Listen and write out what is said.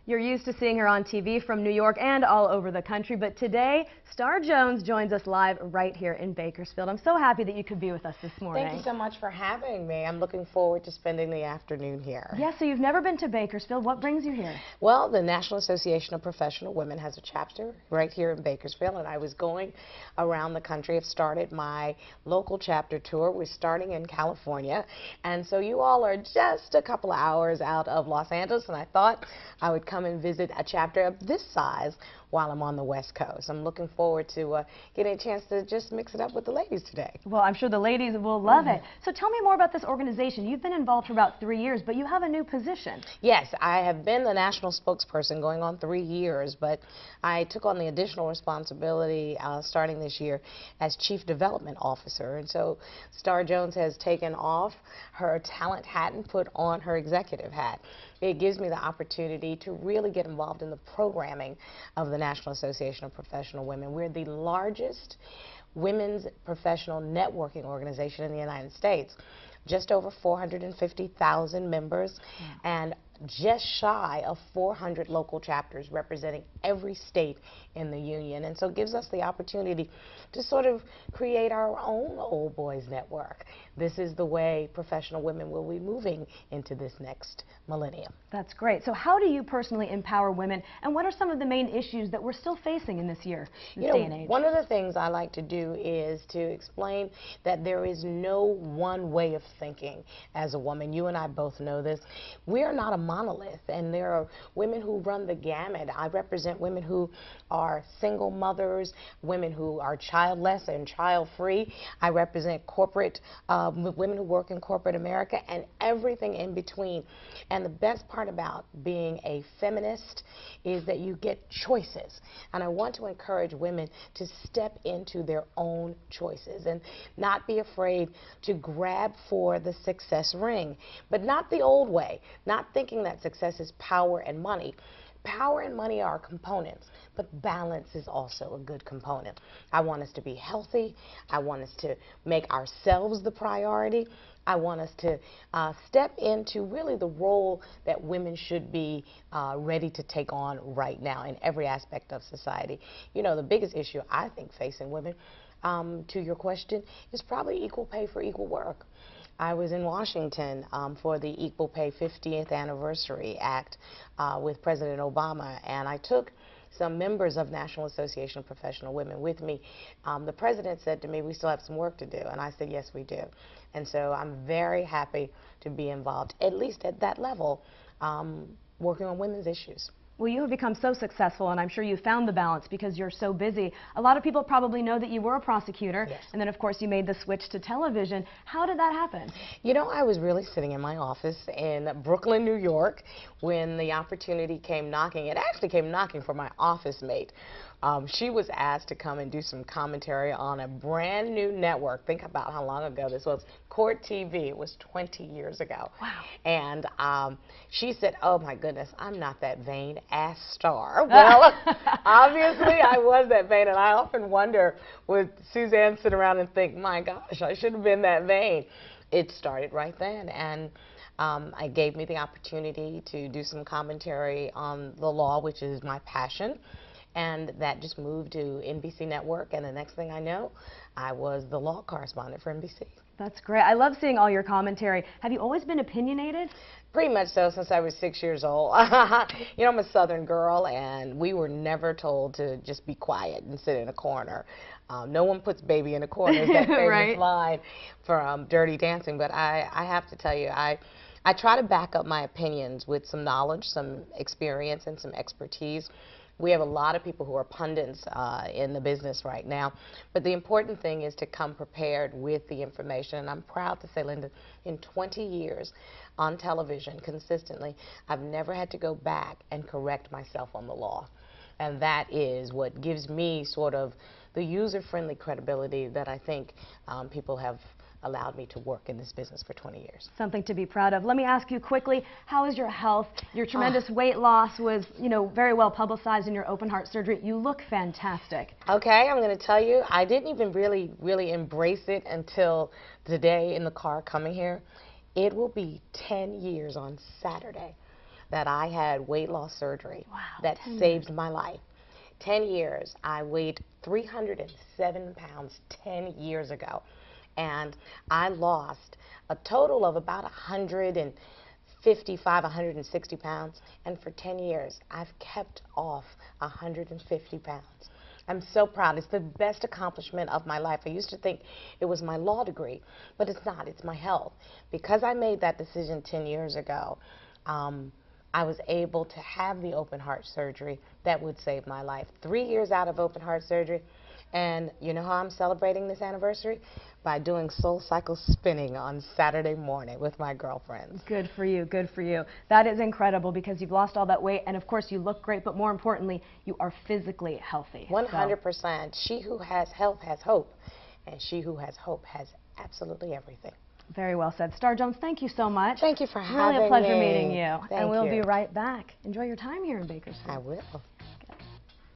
You're used to seeing her on TV from New York and all over the country, but today, Star Jones joins us live right here in Bakersfield. I'm so happy that you could be with us this morning. Thank you so much for having me. I'm looking forward to spending the afternoon here. Yes, so you've never been to Bakersfield. What brings you here? Well, the National Association of Professional Women has a chapter right here in Bakersfield, and I was going around the country. I've started my local chapter tour. We're starting in California, and so you all are just a couple of hours out of Los Angeles, and I thought I would come and visit a chapter of this size while I'm on the West Coast. I'm looking forward to getting a chance to just mix it up with the ladies today. Well, I'm sure the ladies will love it. So tell me more about this organization. You've been involved for about 3 years, but you have a new position. Yes, I have been the national spokesperson going on 3 years, but I took on the additional responsibility starting this year as Chief Development Officer. And so Star Jones has taken off her talent hat and put on her executive hat. It gives me the opportunity to really get involved in the programming of the National Association of Professional Women. We're the largest women's professional networking organization in the United States. Just over 450,000 members and just shy of 400 local chapters representing every state in the union. And so it gives us the opportunity to sort of create our own old boys network. This is the way professional women will be moving into this next millennium. That's great. So how do you personally empower women, and what are some of the main issues that we're still facing in this year, this day and age? One of the things I like to do is to explain that there is no one way of thinking as a woman. You and I both know this. We are not a monolith, and there are women who run the gamut. I represent women who are single mothers, women who are childless and child-free. I represent corporate women who work in corporate America and everything in between. And the best part about being a feminist is that you get choices. And I want to encourage women to step into their own choices and not be afraid to grab for the success ring, but not the old way, not thinking that success is power and money. Power and money are components, but balance is also a good component. I want us to be healthy. I want us to make ourselves the priority. I want us to step into really the role that women should be ready to take on right now in every aspect of society. You know, the biggest issue I think facing women, to your question, is probably equal pay for equal work. I was in Washington for the Equal Pay 50th Anniversary Act with President Obama, and I took some members of National Association of Professional Women with me. The president said to me, we still have some work to do, and I said, yes, we do. And so I'm very happy to be involved, at least at that level, working on women's issues. Well, you have become so successful, and I'm sure you found the balance because you're so busy. A lot of people probably know that you were a prosecutor, yes, and then, of course, you made the switch to television. How did that happen? You know, I was really sitting in my office in Brooklyn, New York, when the opportunity came knocking. It actually came knocking for my office mate. She was asked to come and do some commentary on a brand new network. Think about how long ago this was. Court TV. It was 20 years ago. Wow. And she said, oh my goodness, I'm not that vain. Ask Star. Well, obviously I was that vain, and I often wonder, would Suzanne sit around and think, my gosh, I should have been that vain. It started right then, and it gave me the opportunity to do some commentary on the law, which is my passion. And that just moved to NBC Network, and the next thing I know, I was the law correspondent for NBC. That's great. I love seeing all your commentary. Have you always been opinionated? Pretty much so, since I was 6 years old. You know, I'm a Southern girl, and we were never told to just be quiet and sit in a corner. No one puts baby in a corner, is that famous right. line from Dirty Dancing. But I have to tell you, I try to back up my opinions with some knowledge, some experience, and some expertise. We have a lot of people who are pundits in the business right now, but the important thing is to come prepared with the information. And I'm proud to say, Lynda, in 20 years on television consistently, I've never had to go back and correct myself on the law. And that is what gives me sort of the user-friendly credibility that I think people have allowed me to work in this business for 20 years. Something to be proud of. Let me ask you quickly, how is your health? Your tremendous weight loss was, you know, very well publicized in your open heart surgery. You look fantastic. Okay, I'm going to tell you, I didn't even really embrace it until today in the car coming here. It will be 10 years on Saturday. that I had weight loss surgery. Wow, That 10 saved years. my life. 10 years. I weighed 307 pounds 10 years ago. And I lost a total of about 155, 160 pounds. And for 10 years, I've kept off 150 pounds. I'm so proud. It's the best accomplishment of my life. I used to think it was my law degree, but it's not. It's my health. Because I made that decision 10 years ago, I was able to have the open heart surgery that would save my life. 3 years out of open heart surgery, and you know how I'm celebrating this anniversary? By doing soul cycle spinning on Saturday morning with my girlfriends. Good for you, good for you. That is incredible because you've lost all that weight and of course you look great, but more importantly, you are physically healthy. 100%. She who has health has hope, and she who has hope has absolutely everything. Very well said. Star Jones, thank you so much. Thank you for having me. Really a pleasure meeting you. Thank and we'll you. be right back. Enjoy your time here in Bakersfield. I will.